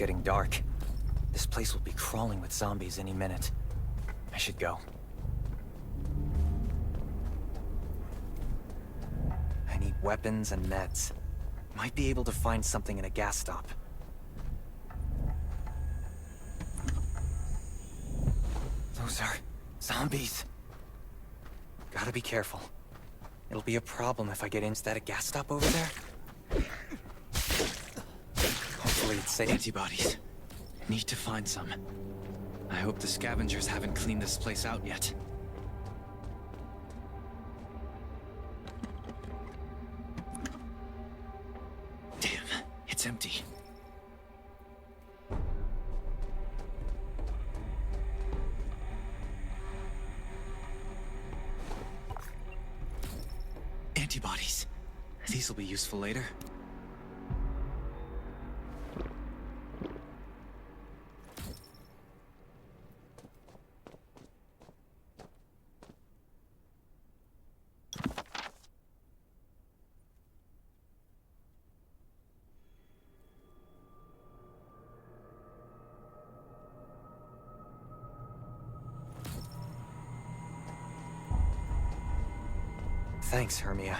getting dark. This place will be crawling with zombies any minute. I should go. I need weapons and meds. Might be able to find something in a gas stop. Those are zombies. Gotta be careful. It'll be a problem if I get in. Is that a gas stop over there? Hopefully it's safe. Antibodies. Need to find some. I hope the scavengers haven't cleaned this place out yet. Damn, it's empty. Antibodies. These will be useful later. Thanks, Hermia.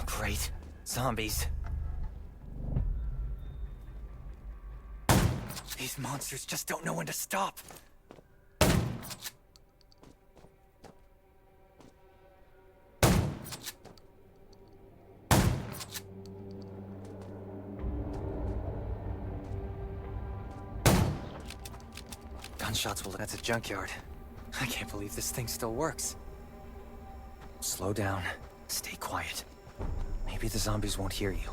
Great. Zombies. These monsters just don't know when to stop. Gunshots will... That's a junkyard. I can't believe this thing still works. Slow down. Stay quiet. Maybe the zombies won't hear you.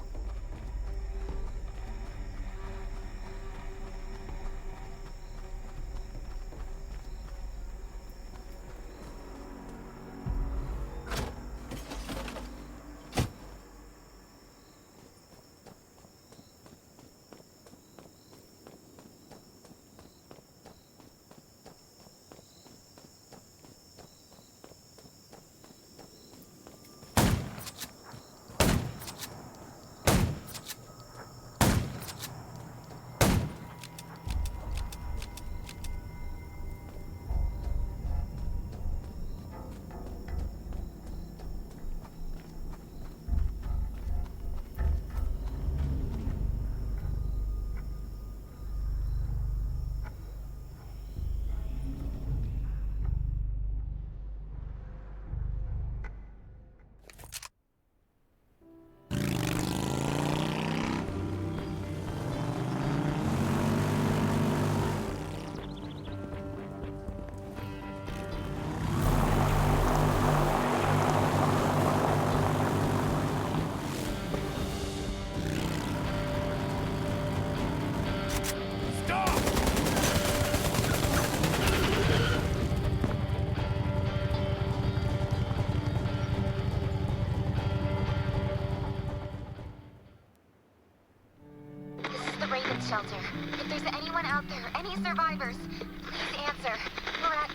Shelter. If there's anyone out there, any survivors, please answer. We're at...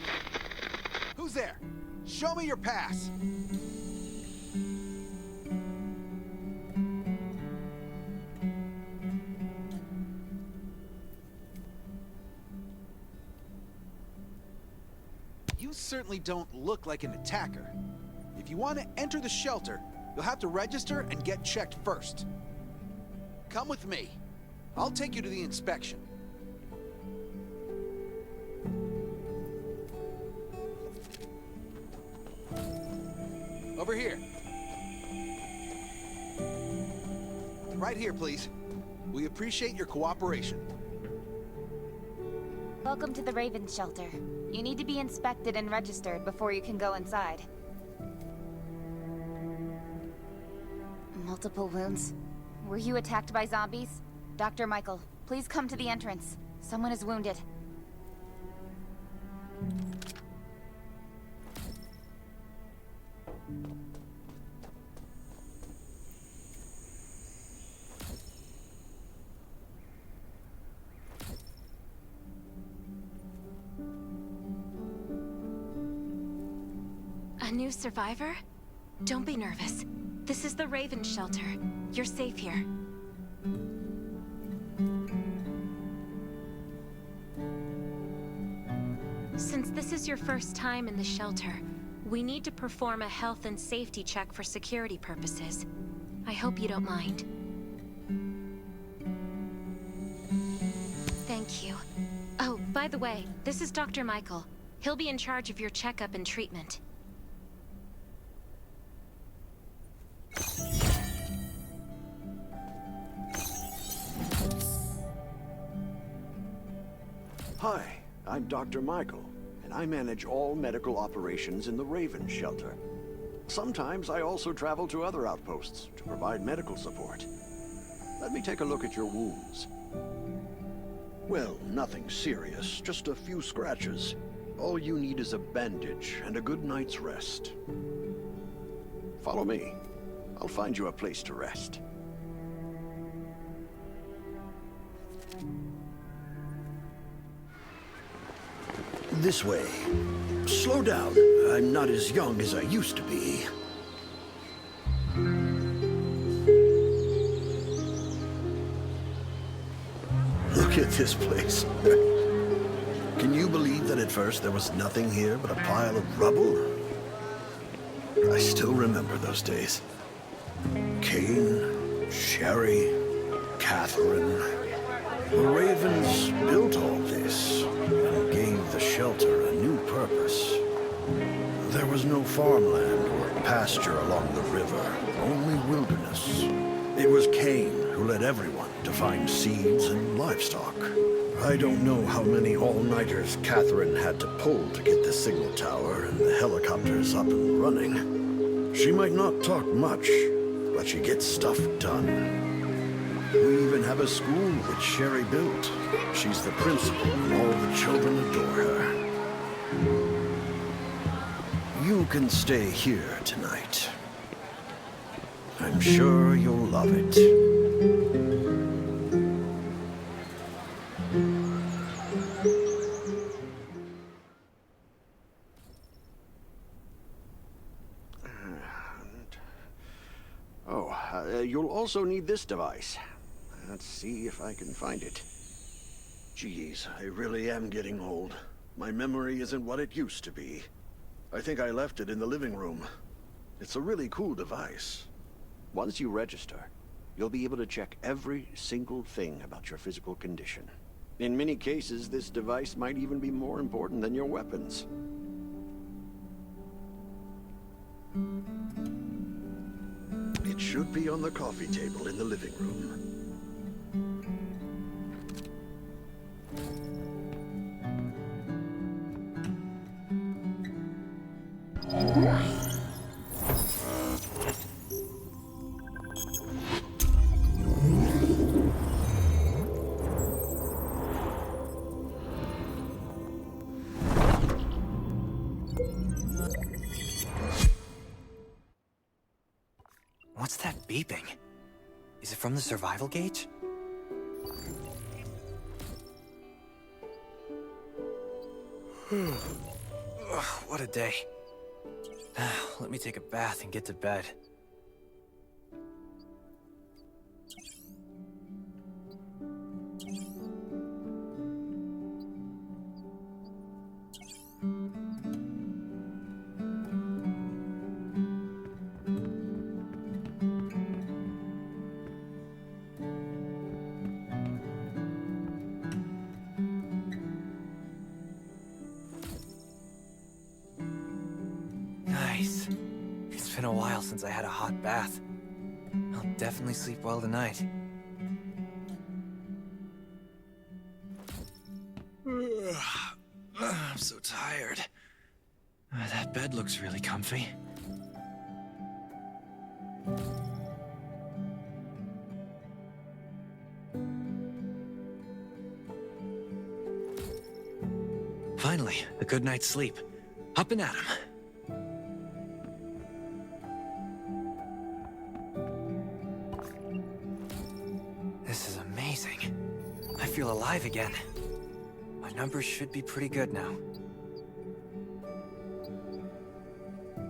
Who's there? Show me your pass. You certainly don't look like an attacker. If you want to enter the shelter, you'll have to register and get checked first. Come with me. I'll take you to the inspection. Over here. Right here, please. We appreciate your cooperation. Welcome to the Raven Shelter. You need to be inspected and registered before you can go inside. Multiple wounds. Were you attacked by zombies? Dr. Michael, Please come to the entrance. Someone is wounded. A new survivor? Don't be nervous. This is the Raven shelter. You're safe here. Since this is your first time in the shelter, we need to perform a health and safety check for security purposes. I hope you don't mind. Thank you. Oh, by the way, this is Dr. Michael. He'll be in charge of your checkup and treatment. Hi, I'm Dr. Michael, and I manage all medical operations in the Raven shelter. Sometimes I also travel to other outposts to provide medical support. Let me take a look at your wounds. Well, nothing serious, just a few scratches. All you need is a bandage and a good night's rest. Follow me. I'll find you a place to rest. This way. Slow down. I'm not as young as I used to be. Look at this place. Can you believe that at first there was nothing here but a pile of rubble? I still remember those days. Kane, Sherry, Catherine. The Ravens built all this and gave the shelter a new purpose. There was no farmland or pasture along the river, only wilderness. It was Kane who led everyone to find seeds and livestock. I don't know how many all-nighters Catherine had to pull to get the signal tower and the helicopters up and running. She might not talk much, but she gets stuff done. We even have a school which Sherry built. She's the principal, and all the children adore her. You can stay here tonight. I'm sure you'll love it. You'll also need this device. Let's see if I can find it. Geez, I really am getting old. My memory isn't what it used to be. I think I left it in the living room. It's a really cool device. Once you register, you'll be able to check every single thing about your physical condition. In many cases, this device might even be more important than your weapons. It should be on the coffee table in the living room. What's that beeping? Is it from the survival gauge? Ugh, what a day. Let me take a bath and get to bed. Nice. It's been a while since I had a hot bath. I'll definitely sleep well tonight. I'm so tired. That bed looks really comfy. Finally, a good night's sleep. Up and at 'em. This is amazing. I feel alive again. My numbers should be pretty good now.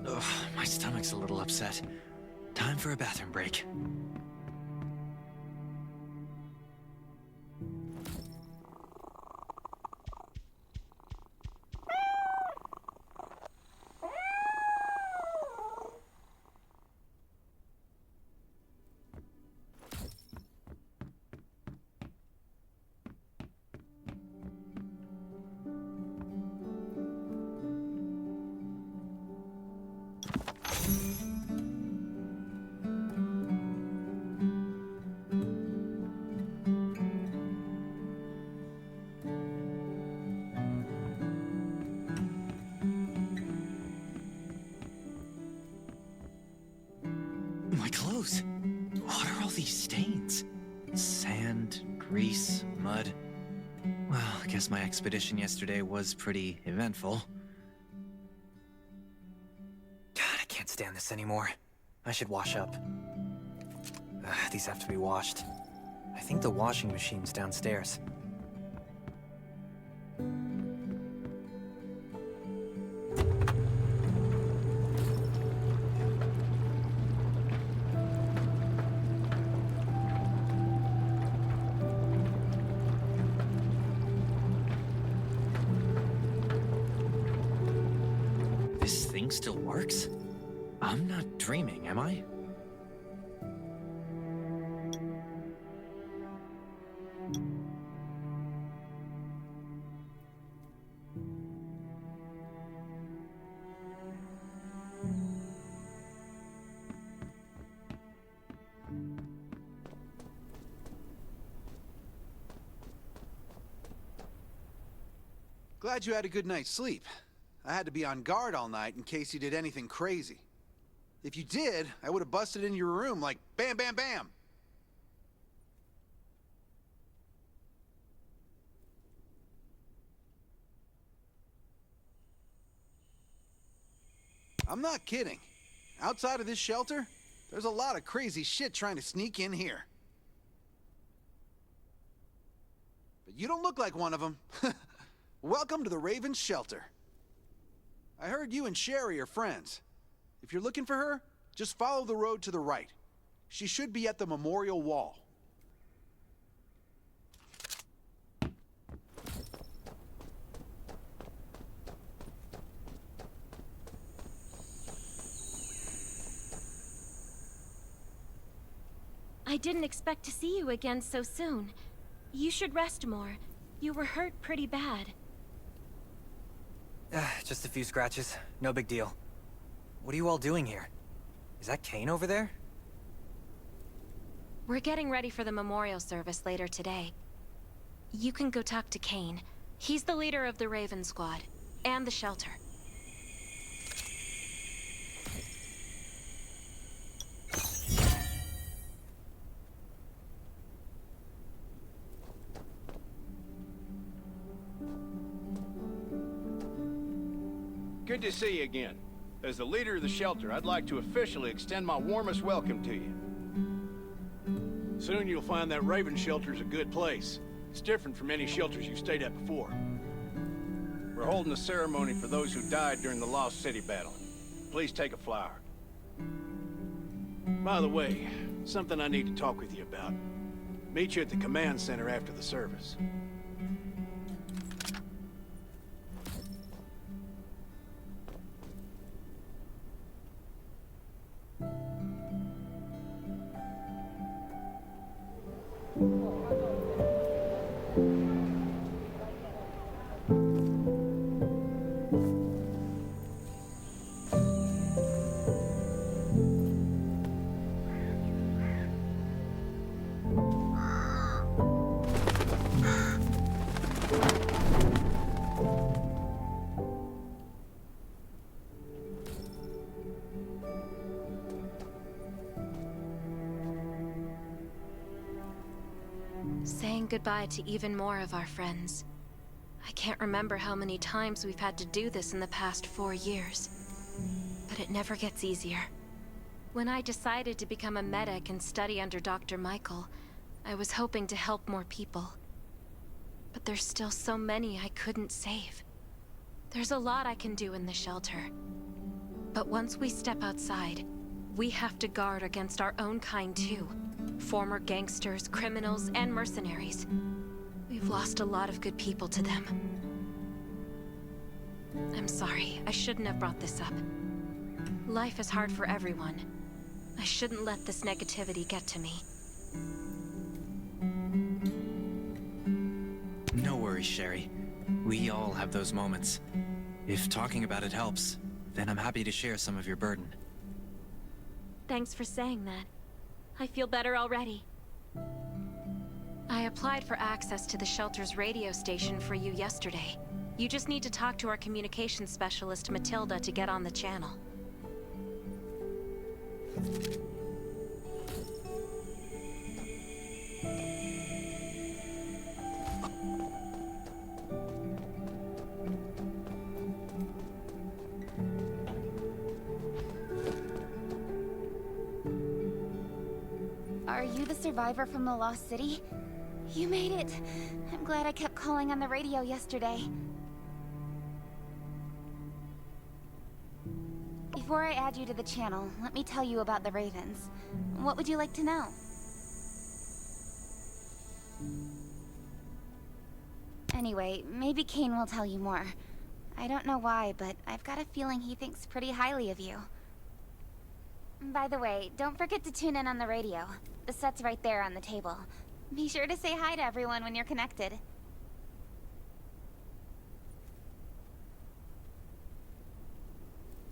Ugh, my stomach's a little upset. Time for a bathroom break. My clothes. What are all these stains? Sand, grease, mud. Well, I guess my expedition yesterday was pretty eventful. God, I can't stand this anymore. I should wash up. These have to be washed. I think the washing machine's downstairs. This thing still works? I'm not dreaming, am I? Glad you had a good night's sleep. I had to be on guard all night in case you did anything crazy. If you did, I would have busted in your room like bam, bam, bam. I'm not kidding. Outside of this shelter, there's a lot of crazy shit trying to sneak in here. But you don't look like one of them. Welcome to the Raven's shelter. I heard you and Sherry are friends. If you're looking for her, just follow the road to the right. She should be at the memorial wall. I didn't expect to see you again so soon. You should rest more. You were hurt pretty bad. Just a few scratches. No big deal. What are you all doing here? Is that Kane over there? We're getting ready for the memorial service later today. You can go talk to Kane. He's the leader of the Raven Squad, and the shelter. Good to see you again. As the leader of the shelter, I'd like to officially extend my warmest welcome to you. Soon you'll find that Raven shelter's a good place. It's different from any shelters you've stayed at before. We're holding a ceremony for those who died during the Lost City battle. Please take a flower. By the way, something I need to talk with you about. Meet you at the command center after the service. Saying goodbye to even more of our friends. I can't remember how many times we've had to do this in the past 4 years. But it never gets easier. When I decided to become a medic and study under Dr. Michael, I was hoping to help more people. But there's still so many I couldn't save. There's a lot I can do in the shelter. But once we step outside, we have to guard against our own kind too. Former gangsters, criminals, and mercenaries. We've lost a lot of good people to them. I'm sorry, I shouldn't have brought this up. Life is hard for everyone. I shouldn't let this negativity get to me. No worries, Sherry. We all have those moments. If talking about it helps, then I'm happy to share some of your burden. Thanks for saying that. I feel better already. I applied for access to the shelter's radio station for you yesterday. You just need to talk to our communications specialist, Matilda, to get on the channel. Are you the survivor from the Lost City? You made it. I'm glad I kept calling on the radio yesterday. Before I add you to the channel, let me tell you about the Ravens. What would you like to know? Anyway, maybe Kane will tell you more. I don't know why, but I've got a feeling he thinks pretty highly of you. By the way, don't forget to tune in on the radio. The set's right there on the table. Be sure to say hi to everyone when you're connected.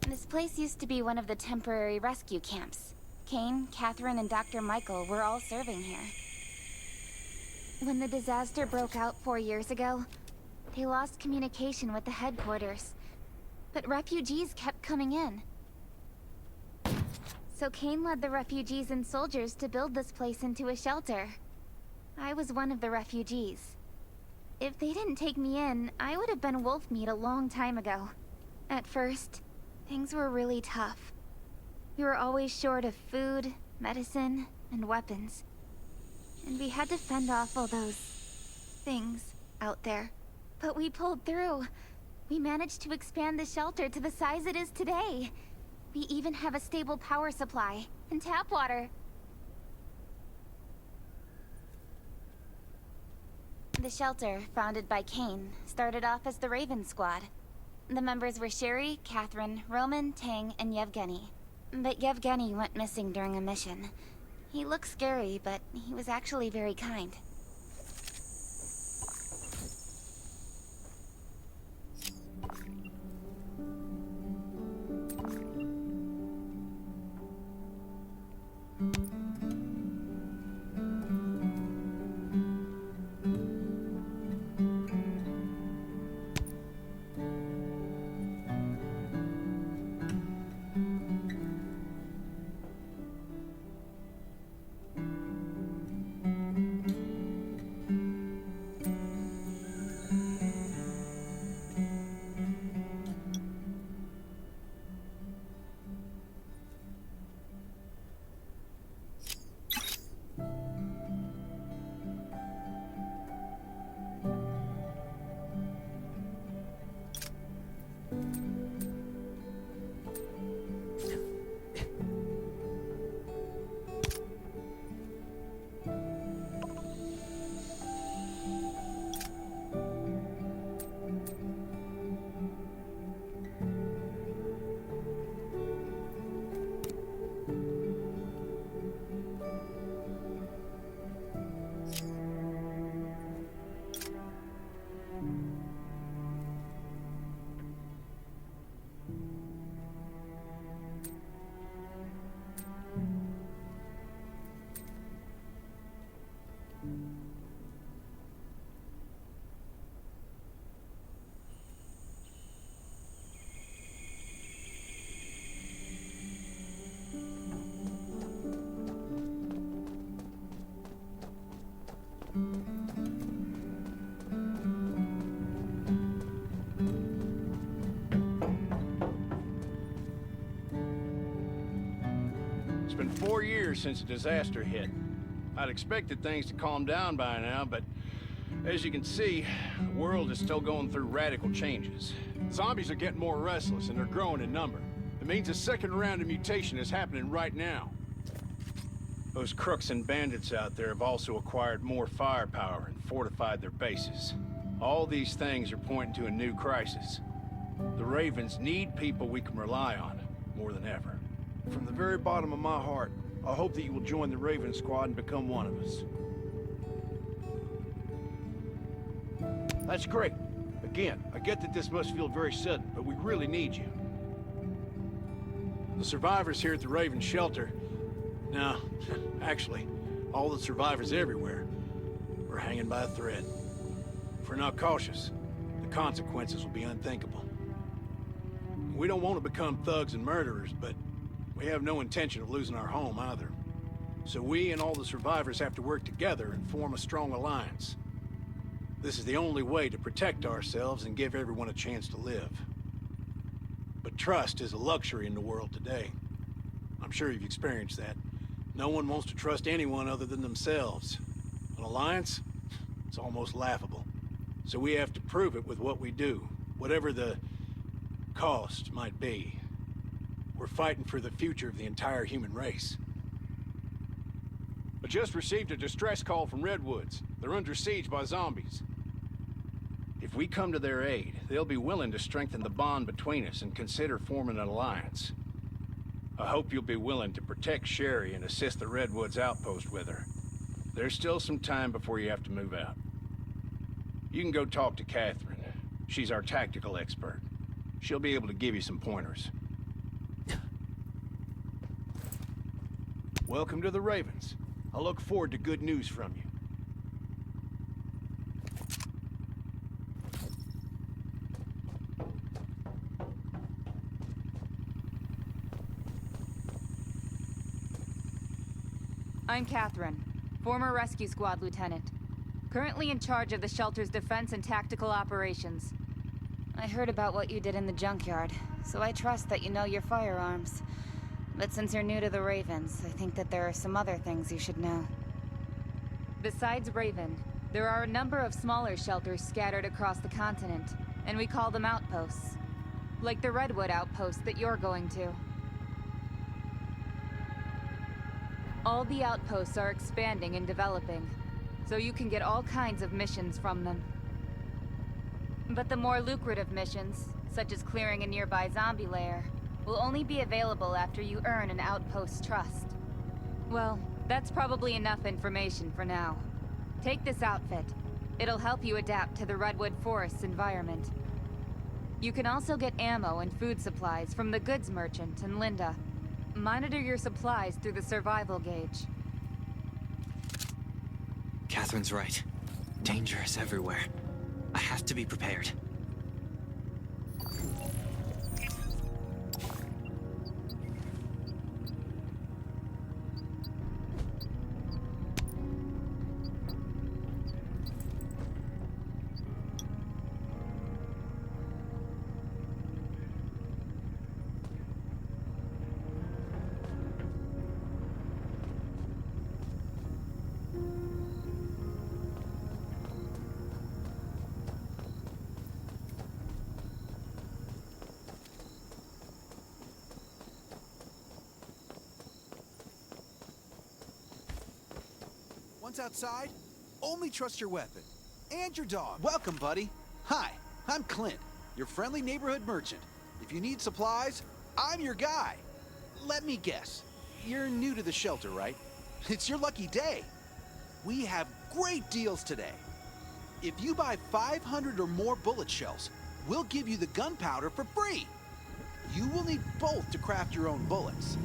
This place used to be one of the temporary rescue camps. Kane, Catherine, and Dr. Michael were all serving here. When the disaster broke out 4 years ago, they lost communication with the headquarters. But refugees kept coming in. So Kane led the refugees and soldiers to build this place into a shelter. I was one of the refugees. If they didn't take me in, I would have been wolf meat a long time ago. At first, things were really tough. We were always short of food, medicine, and weapons. And we had to fend off all those things out there. But we pulled through. We managed to expand the shelter to the size it is today. We even have a stable power supply and tap water. The shelter, founded by Kane, started off as the Raven Squad. The members were Sherry, Catherine, Roman, Tang, and Yevgeny. But Yevgeny went missing during a mission. He looked scary, but he was actually very kind. been 4 years since the disaster hit. I'd expected things to calm down by now, but as you can see, the world is still going through radical changes. Zombies are getting more restless and they're growing in number. It means a second round of mutation is happening right now. Those crooks and bandits out there have also acquired more firepower and fortified their bases. All these things are pointing to a new crisis. The Ravens need people we can rely on, more than ever. From the very bottom of my heart, I hope that you will join the Raven Squad and become one of us. That's great. Again, I get that this must feel very sudden, but we really need you. The survivors here at the Raven Shelter... No, actually, all the survivors everywhere, we're hanging by a thread. If we're not cautious, the consequences will be unthinkable. We don't want to become thugs and murderers, but we have no intention of losing our home either. So we and all the survivors have to work together and form a strong alliance. This is the only way to protect ourselves and give everyone a chance to live. But trust is a luxury in the world today. I'm sure you've experienced that. No one wants to trust anyone other than themselves. An alliance? It's almost laughable. So we have to prove it with what we do, whatever the cost might be. We're fighting for the future of the entire human race. I just received a distress call from Redwoods. They're under siege by zombies. If we come to their aid, they'll be willing to strengthen the bond between us and consider forming an alliance. I hope you'll be willing to protect Sherry and assist the Redwoods Outpost with her. There's still some time before you have to move out. You can go talk to Catherine. She's our tactical expert. She'll be able to give you some pointers. Welcome to the Ravens. I look forward to good news from you. I'm Catherine, former Rescue Squad Lieutenant. Currently in charge of the shelter's defense and tactical operations. I heard about what you did in the junkyard, so I trust that you know your firearms. But since you're new to the Ravens, I think that there are some other things you should know. Besides Raven, there are a number of smaller shelters scattered across the continent, and we call them outposts. Like the Redwood Outpost that you're going to. All the outposts are expanding and developing, so you can get all kinds of missions from them. But the more lucrative missions, such as clearing a nearby zombie lair, will only be available after you earn an outpost's trust. Well, that's probably enough information for now. Take this outfit. It'll help you adapt to the Redwood Forest's environment. You can also get ammo and food supplies from the goods merchant and Linda. Monitor your supplies through the survival gauge. Catherine's right. Danger is everywhere. I have to be prepared. Once outside, only trust your weapon. And your dog. Welcome, buddy. Hi, I'm Clint, your friendly neighborhood merchant. If you need supplies, I'm your guy. Let me guess. You're new to the shelter, right? It's your lucky day. We have great deals today. If you buy 500 or more bullet shells, we'll give you the gunpowder for free. You will need both to craft your own bullets.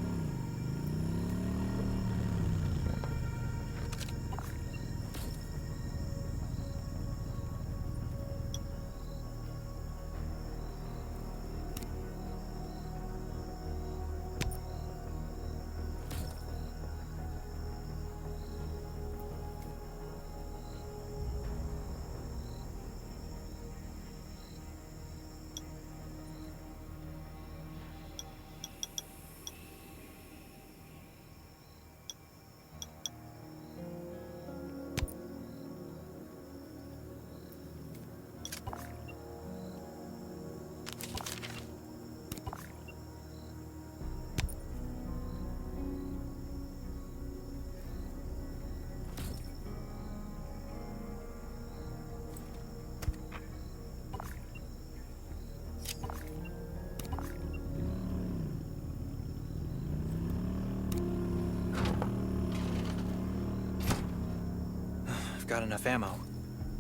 got enough ammo.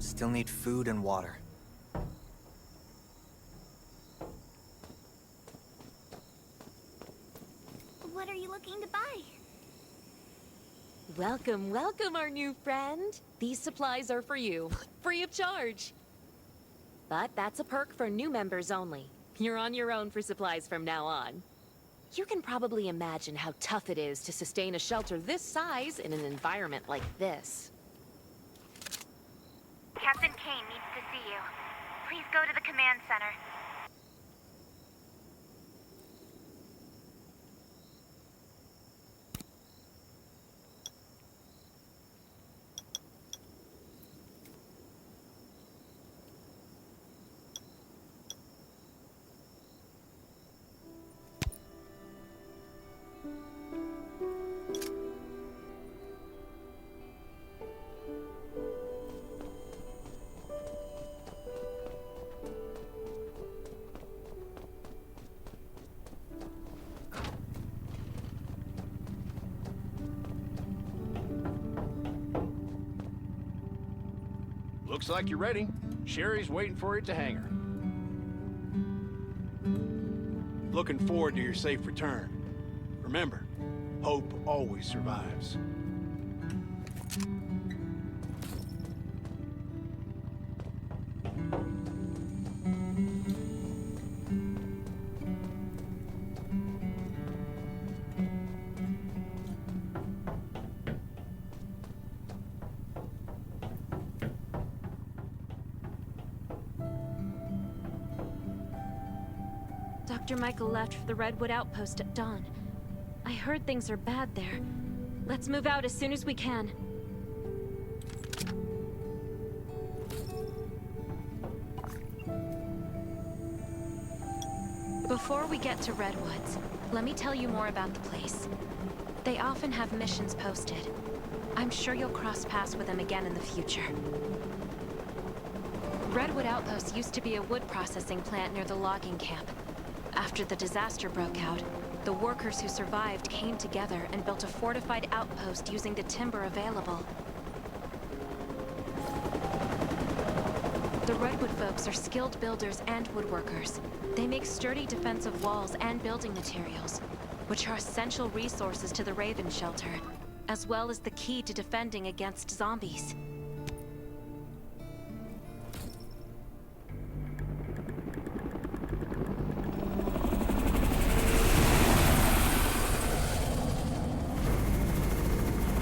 Still need food and water. What are you looking to buy? Welcome, welcome, our new friend. These supplies are for you, free of charge. But that's a perk for new members only. You're on your own for supplies from now on. You can probably imagine how tough it is to sustain a shelter this size in an environment like this. Captain Kane needs to see you. Please go to the command center. Looks like you're ready. Sherry's waiting for you at the hangar. Looking forward to your safe return. Remember, hope always survives. Dr. Michael left for the Redwood Outpost at dawn. I heard things are bad there. Let's move out as soon as we can. Before we get to Redwoods, let me tell you more about the place. They often have missions posted. I'm sure you'll cross paths with them again in the future. Redwood Outpost used to be a wood processing plant near the logging camp. After the disaster broke out, the workers who survived came together and built a fortified outpost using the timber available. The Redwood folks are skilled builders and woodworkers. They make sturdy defensive walls and building materials, which are essential resources to the Raven Shelter, as well as the key to defending against zombies.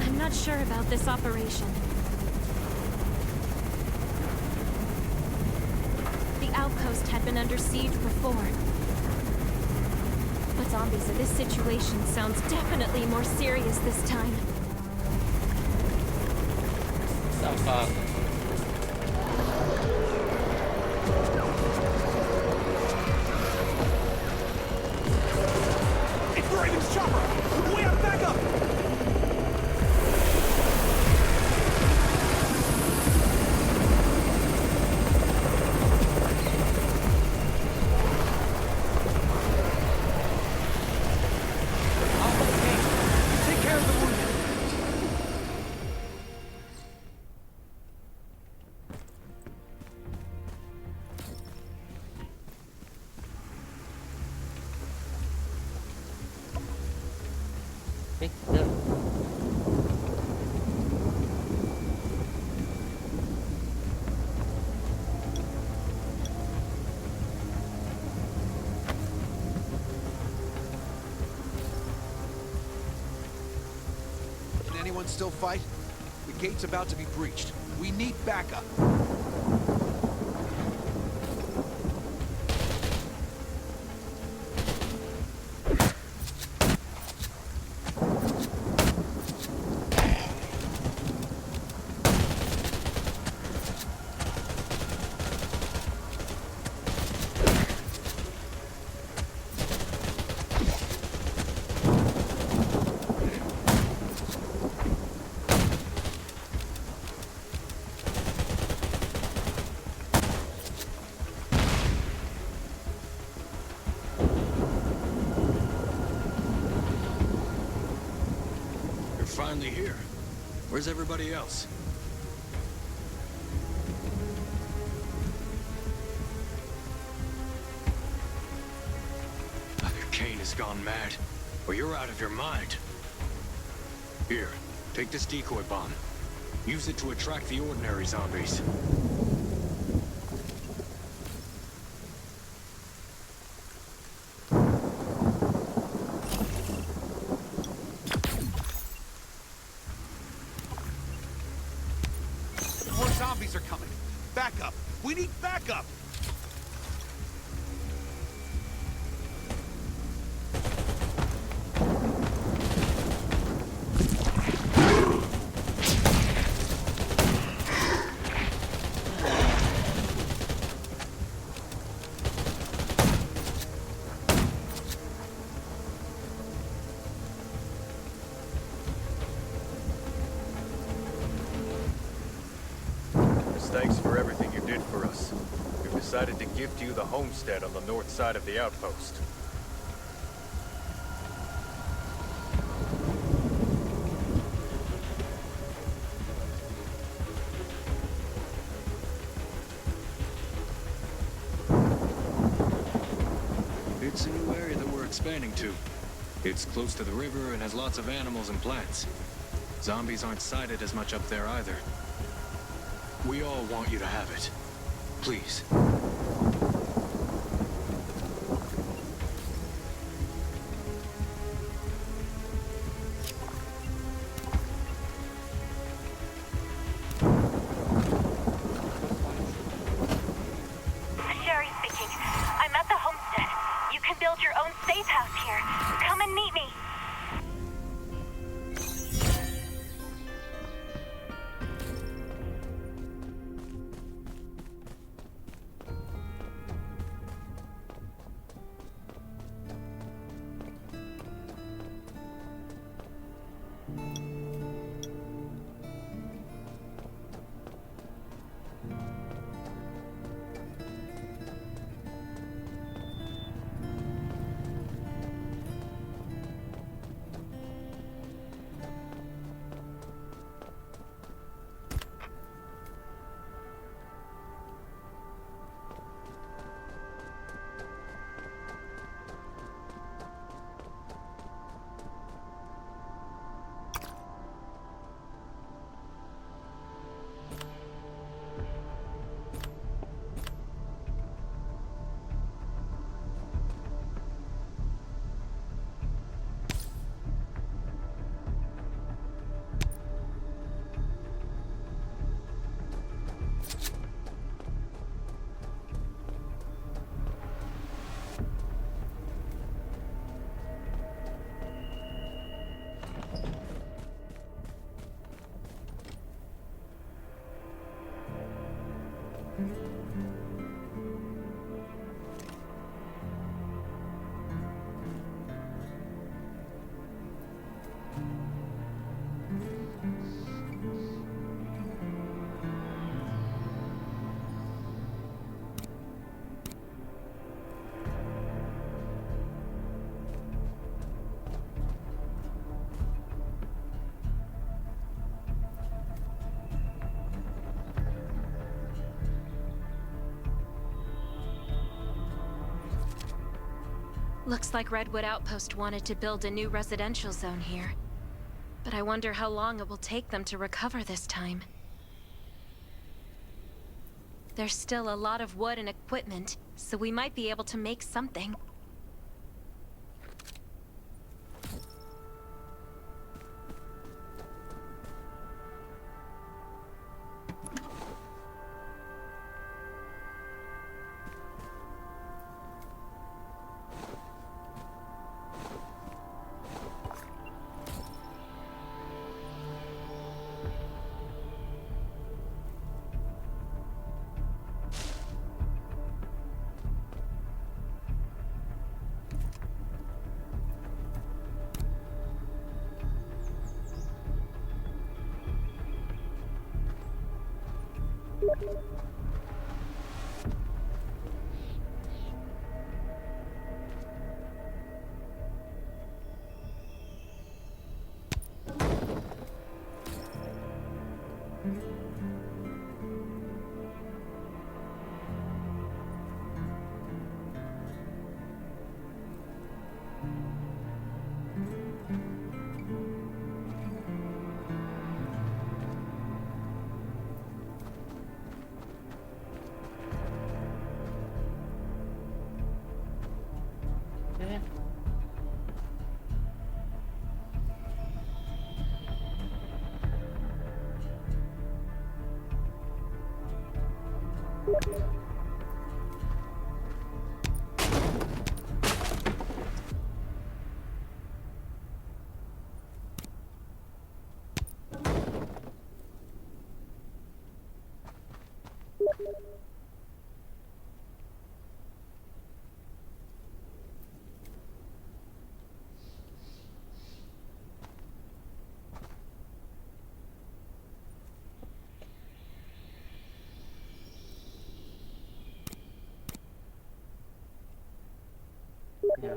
I'm not sure about this operation. The outpost had been under siege before. But zombies in this situation sounds definitely more serious this time. The fuck? It's Raven's chopper! We have backup! Can anyone still fight? The gate's about to be breached. We need backup. You're finally here. Where's everybody else? Kane has gone mad, or you're out of your mind. Here, take this decoy bomb. Use it to attract the ordinary zombies. More zombies are coming. Backup. We need backup. Thanks for everything you did for us. We've decided to gift you the homestead on the north side of the Outpost. It's a new area that we're expanding to. It's close to the river and has lots of animals and plants. Zombies aren't sighted as much up there either. We all want you to have it. Please. Sherry speaking. I'm at the homestead. You can build your own safe house here. Come and meet me. Looks like Redwood Outpost wanted to build a new residential zone here. But I wonder how long it will take them to recover this time. There's still a lot of wood and equipment, so we might be able to make something. Ya.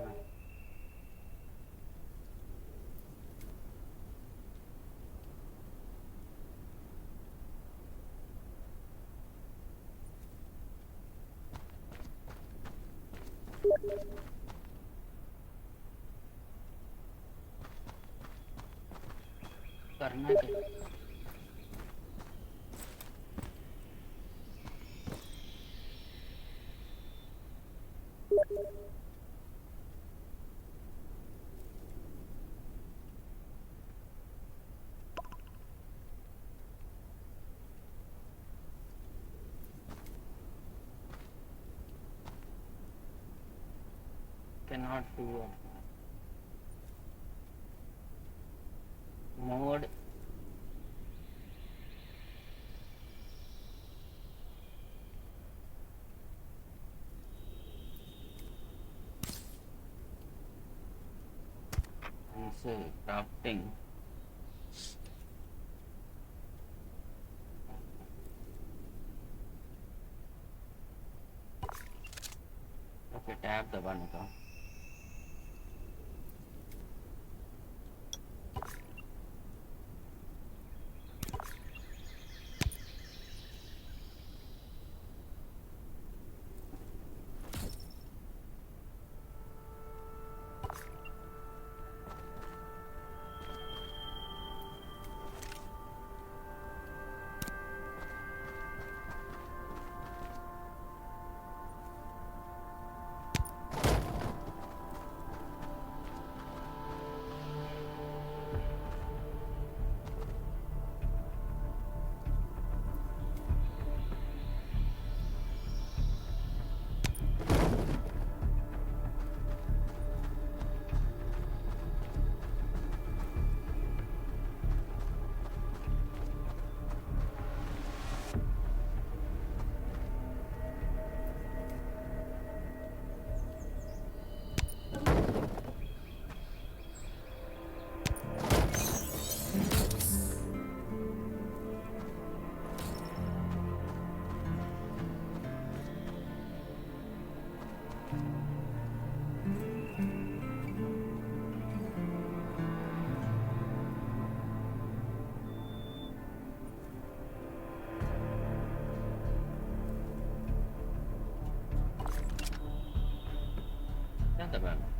करना क्या cannot do it. Mode is crafting. Okay, tab दबाने का क्या दबाना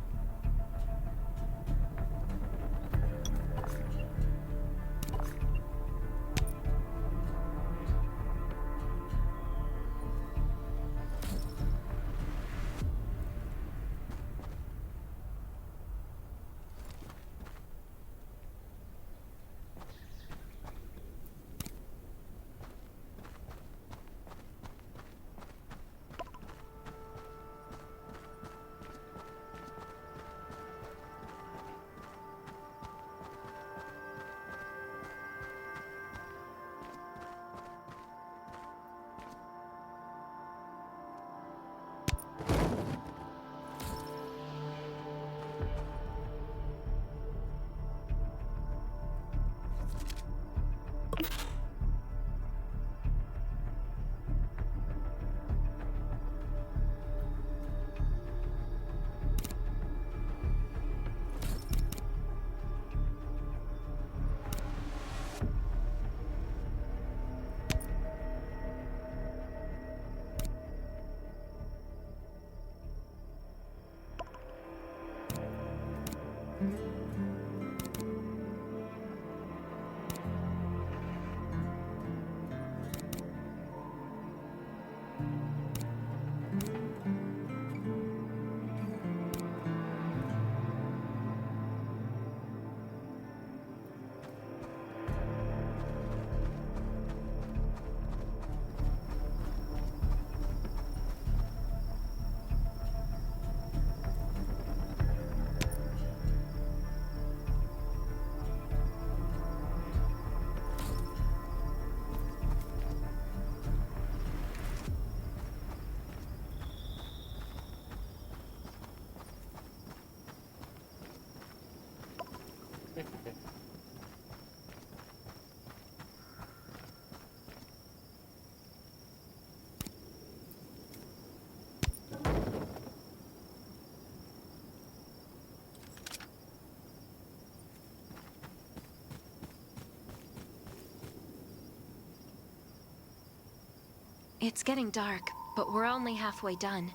It's getting dark, but we're only halfway done.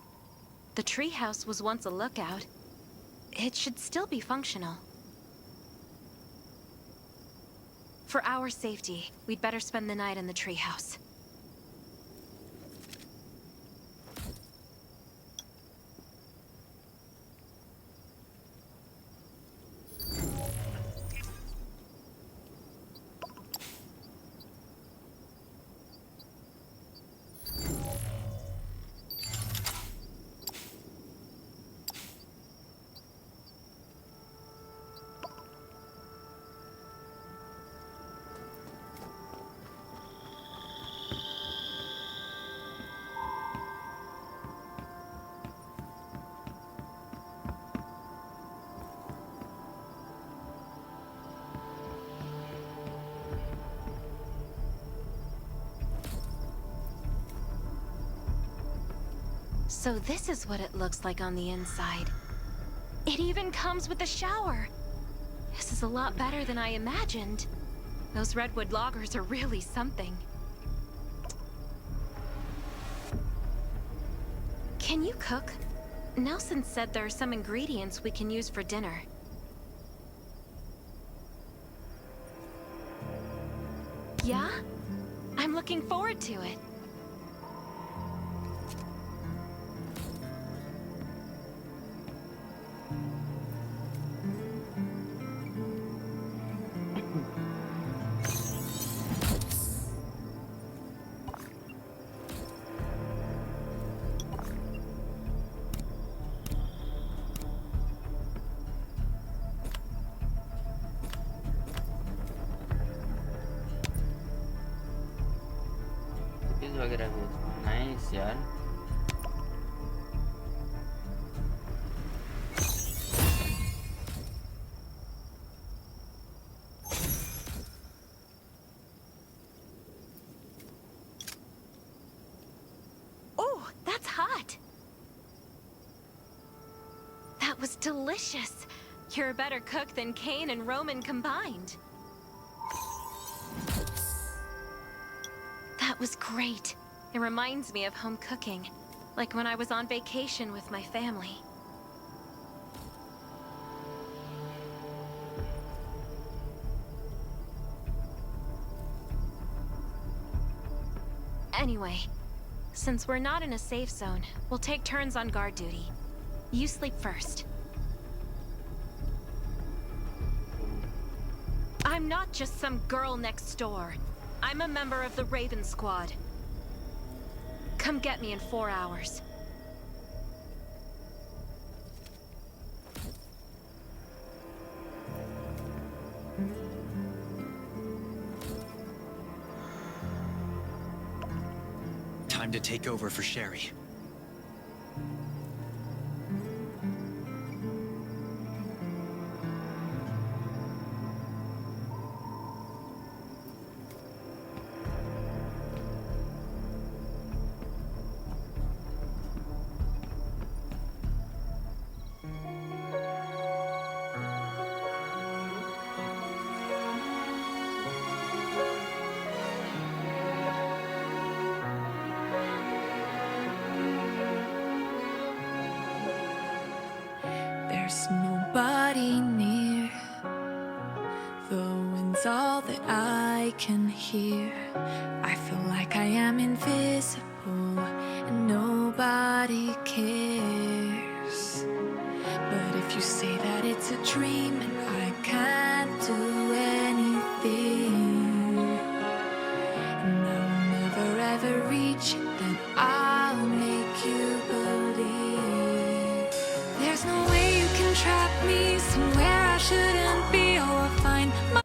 The treehouse was once a lookout. It should still be functional. For our safety, we'd better spend the night in the treehouse. So this is what it looks like on the inside. It even comes with a shower. This is a lot better than I imagined. Those redwood loggers are really something. Can you cook? Nelson said there are some ingredients we can use for dinner. Yeah? I'm looking forward to it. वगैरह भी nice यार. Oh, that's hot. That was delicious. You're a better cook than Kane and Roman combined. That was great. It reminds me of home cooking, like when I was on vacation with my family. Anyway, since we're not in a safe zone, we'll take turns on guard duty. You sleep first. I'm not just some girl next door. I'm a member of the Raven Squad. Come get me in 4 hours. Time to take over for Sherry. There's nobody near. The wind's all that I can hear. I feel like I am invisible and nobody cares. But if you say that it's a dream and I can't do anything, and I'll never ever reach it, then I'll make you believe. There's no way you can trap me somewhere I shouldn't be, or find my...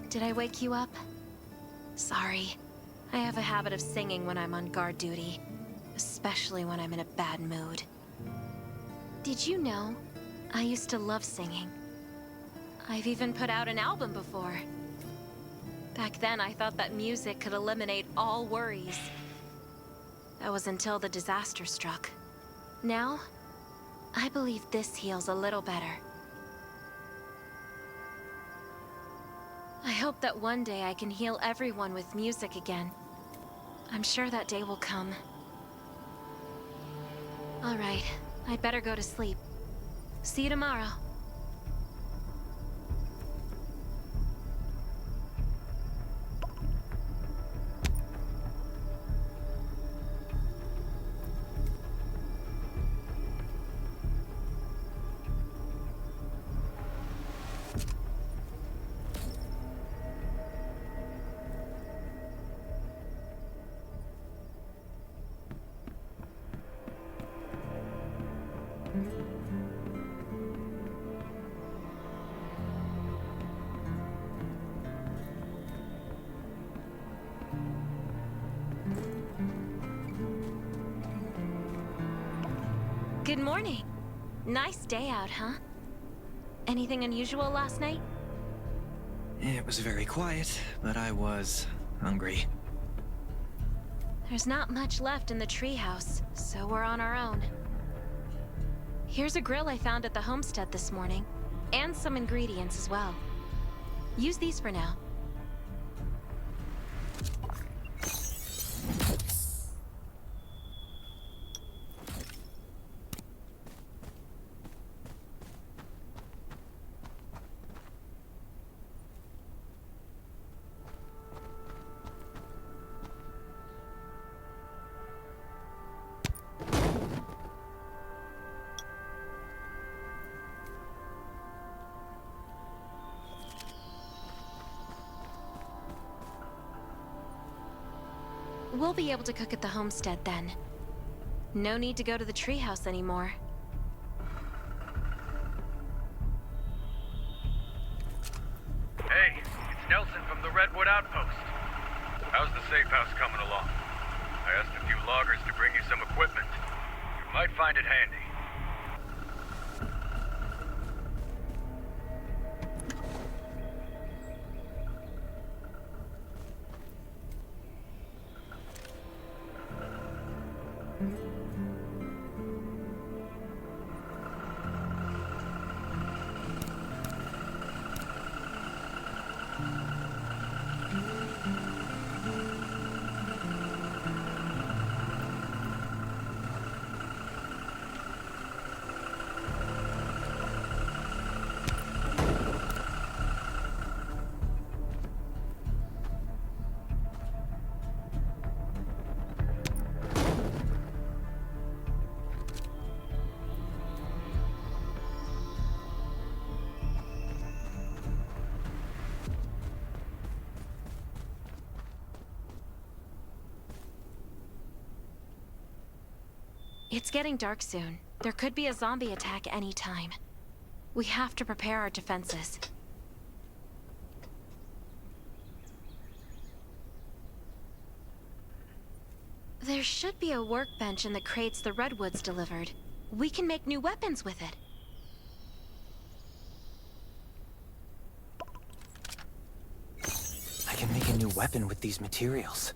Did I wake you up? Sorry. I have a habit of singing when I'm on guard duty, especially when I'm in a bad mood. Did you know? I used to love singing. I've even put out an album before. Back then, I thought that music could eliminate all worries. That was until the disaster struck. Now, I believe this heals a little better. I hope hope that one day I can heal everyone with music again. I'm sure that day will come. All right, I'd better go to sleep. See you tomorrow. Good morning. Nice day out, huh? Anything unusual last night? It was very quiet, but I was hungry. There's not much left in the treehouse, so we're on our own. Here's a grill I found at the homestead this morning, and some ingredients as well. Use these for now. We'll be able to cook at the homestead then. No need to go to the treehouse anymore. Hey, it's Nelson from the Redwood Outpost. How's the safe house coming along? I asked a few loggers to bring you some equipment. You might find it handy. It's getting dark soon. There could be a zombie attack any time. We have to prepare our defenses. There should be a workbench in the crates the Redwoods delivered. We can make new weapons with it. I can make a new weapon with these materials.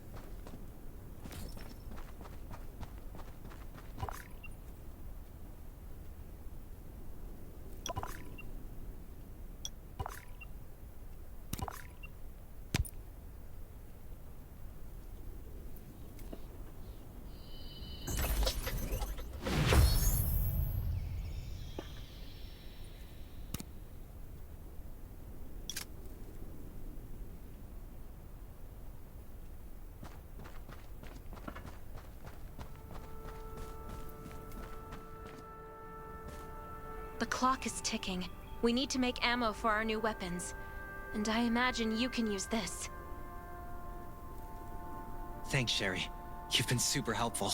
The clock is ticking. We need to make ammo for our new weapons. And I imagine you can use this. Thanks, Sherry. You've been super helpful.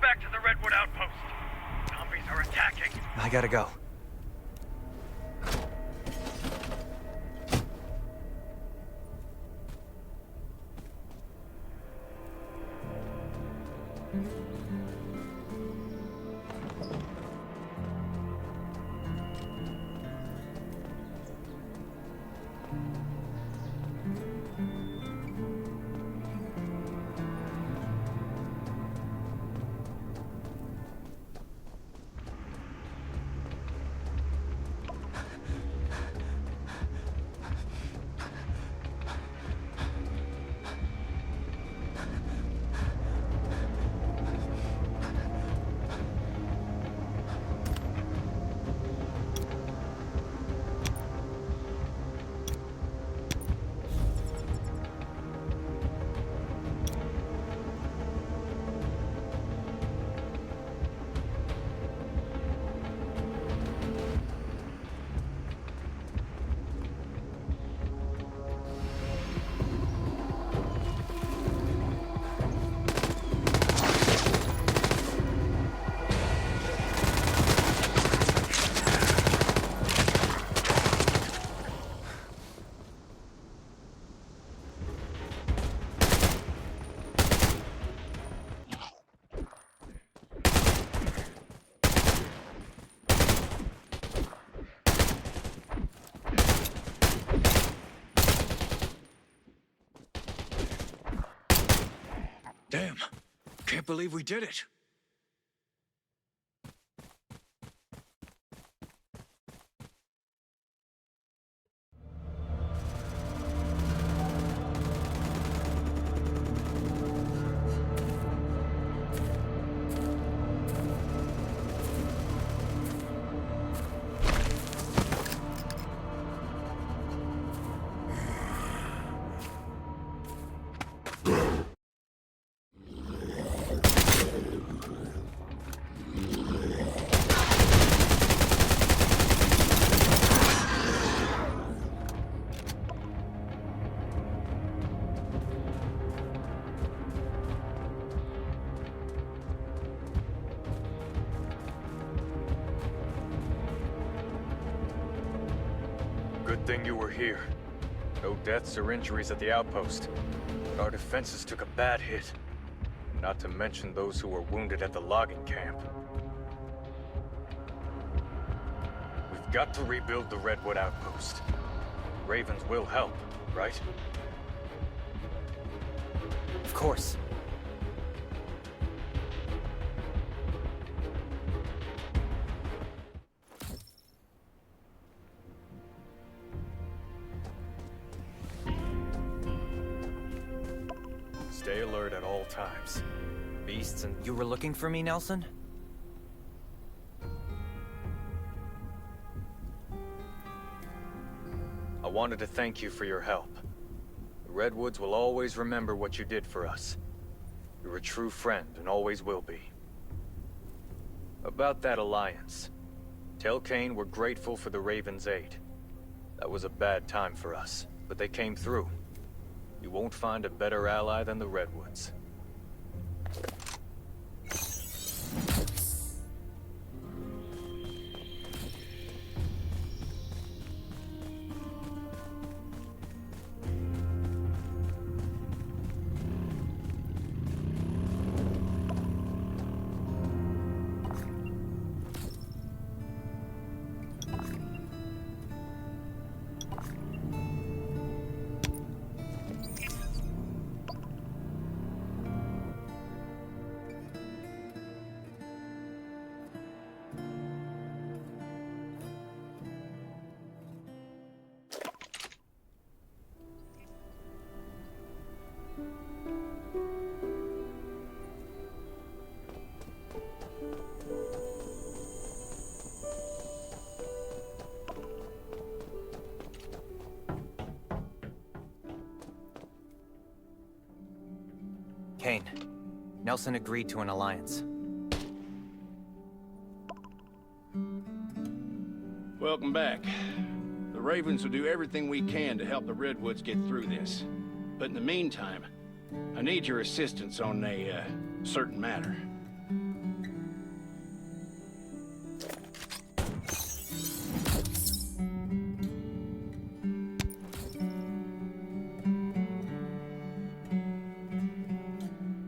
Back to the Redwood Outpost. Zombies are attacking. I gotta go. Damn. Can't believe we did it. Good thing you were here. No deaths or injuries at the outpost. Our defenses took a bad hit. Not to mention those who were wounded at the logging camp. We've got to rebuild the Redwood Outpost. Ravens will help, right? Of course. Stay alert at all times. Beasts and... You were looking for me, Nelson? I wanted to thank you for your help. The Redwoods will always remember what you did for us. You're a true friend and always will be. About that alliance. Tell Kane we're grateful for the Raven's aid. That was a bad time for us, but they came through. You won't find a better ally than the Redwoods. Kane, Nelson agreed to an alliance. Welcome back. The Ravens will do everything we can to help the Redwoods get through this. But in the meantime, I need your assistance on a, certain matter.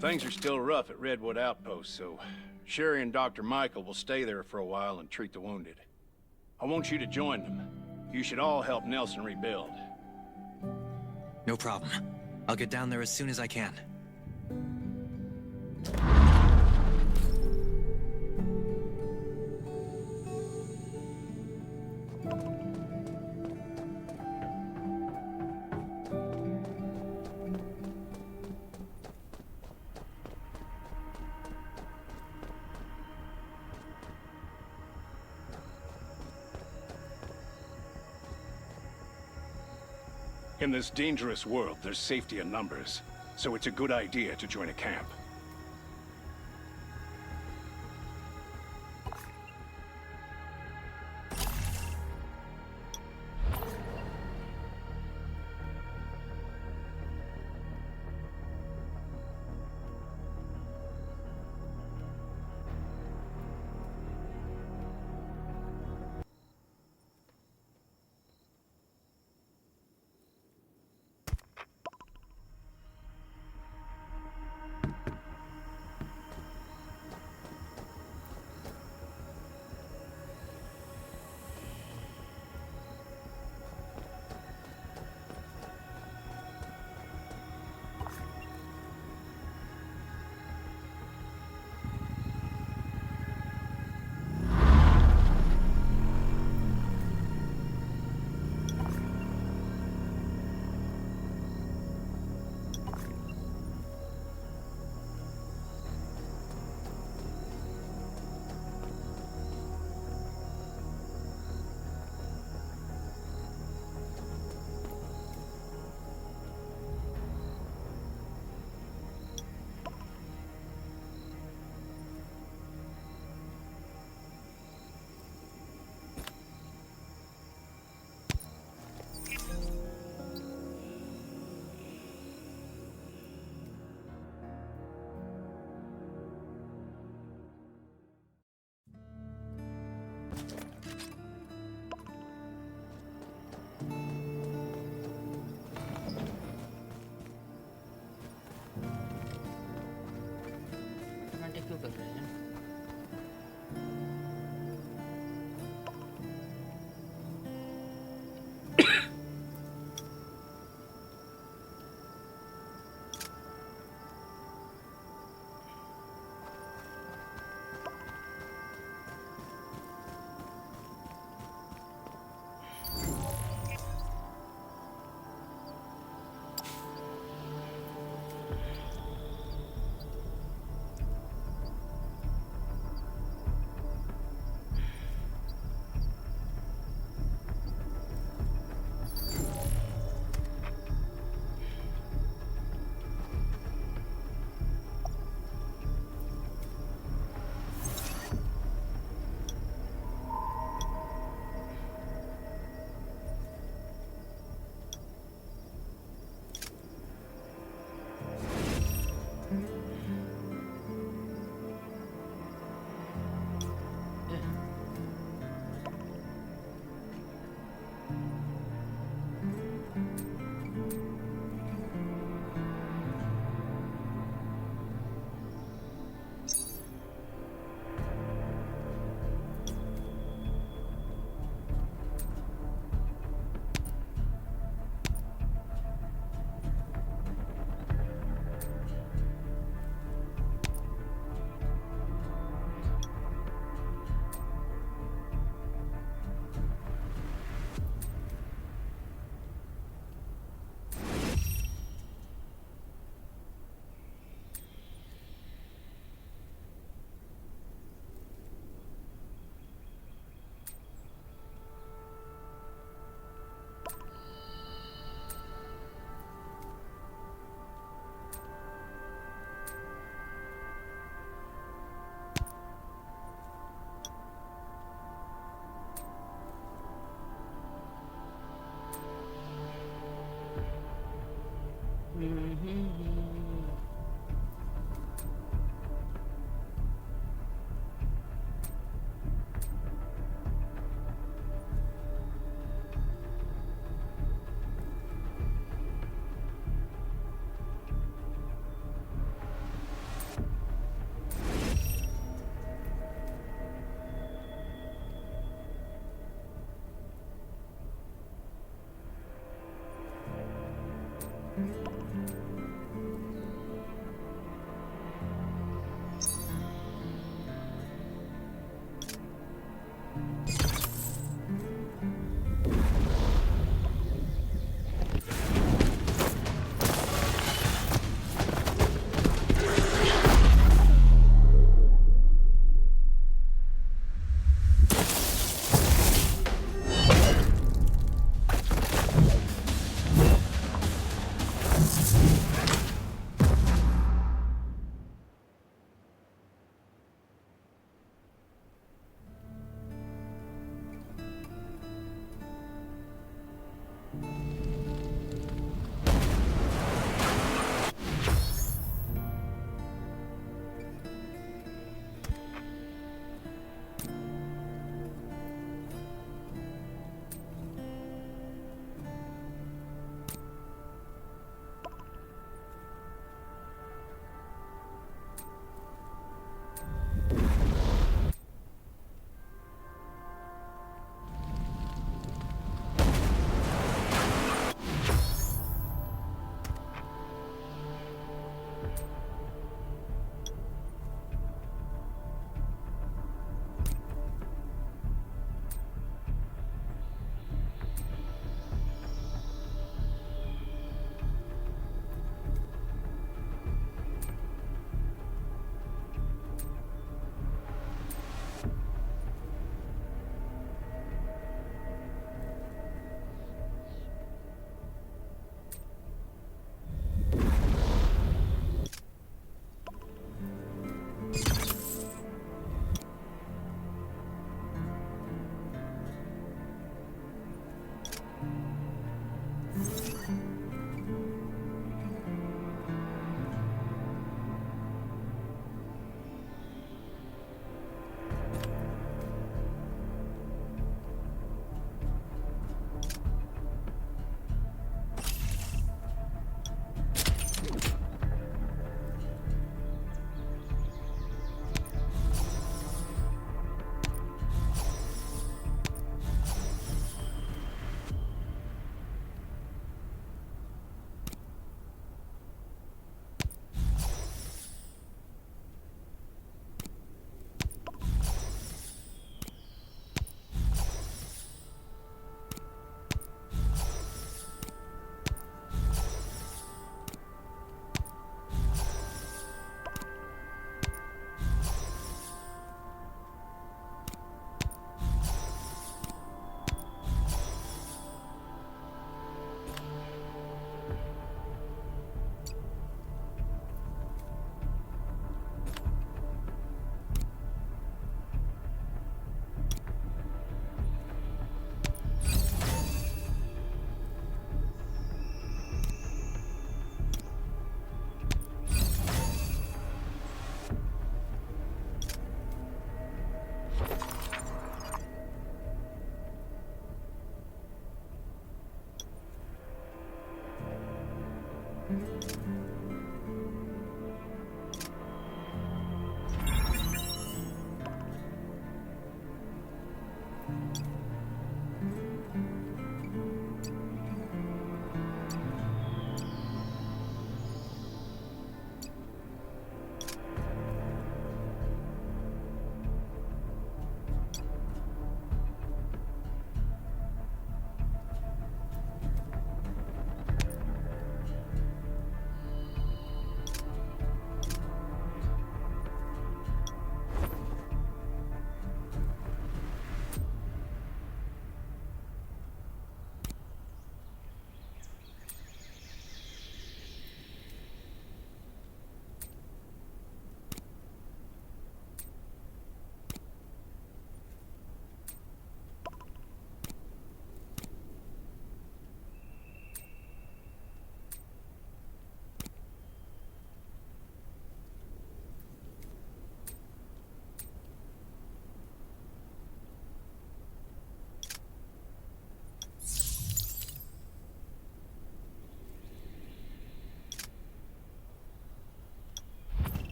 Things are still rough at Redwood Outpost, so Sherry and Dr. Michael will stay there for a while and treat the wounded. I want you to join them. You should all help Nelson rebuild. No problem. I'll get down there as soon as I can. In this dangerous world, there's safety in numbers, so it's a good idea to join a camp. itu katanya.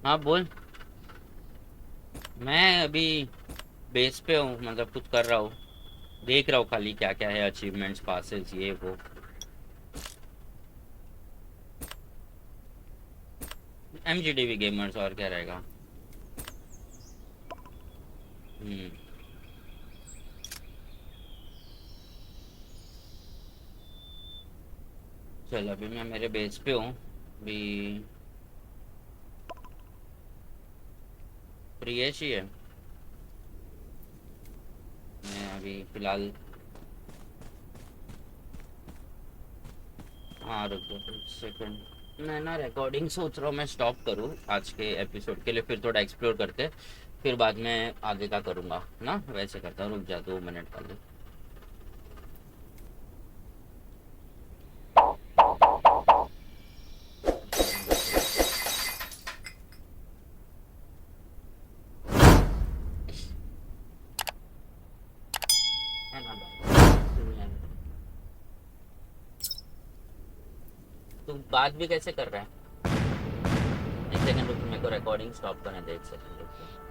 हाँ बोल। मैं अभी base पे हूँ, मतलब कुछ कर रहा हूँ, देख रहा हूँ खाली क्या क्या है, अचीवमेंट्स, पासेस, ये वो। MGDV गेमर्स, और क्या रहेगा। चल अभी मैं मेरे बेस पे हूँ, अभी प्रियेश ही है। मैं अभी फिलहाल, हाँ रुक दो एक सेकंड, मैं ना रिकॉर्डिंग सोच रहा हूँ मैं स्टॉप करूँ आज के एपिसोड के लिए, फिर थोड़ा एक्सप्लोर करके फिर बाद में आगे का करूँगा ना, वैसे करता हूँ। रुक जा 2 मिनट पहले। तू बात भी कैसे कर रहा है? एक सेकंड रुक, मेरे को रिकॉर्डिंग स्टॉप करने दे, एक सेकंड रुक।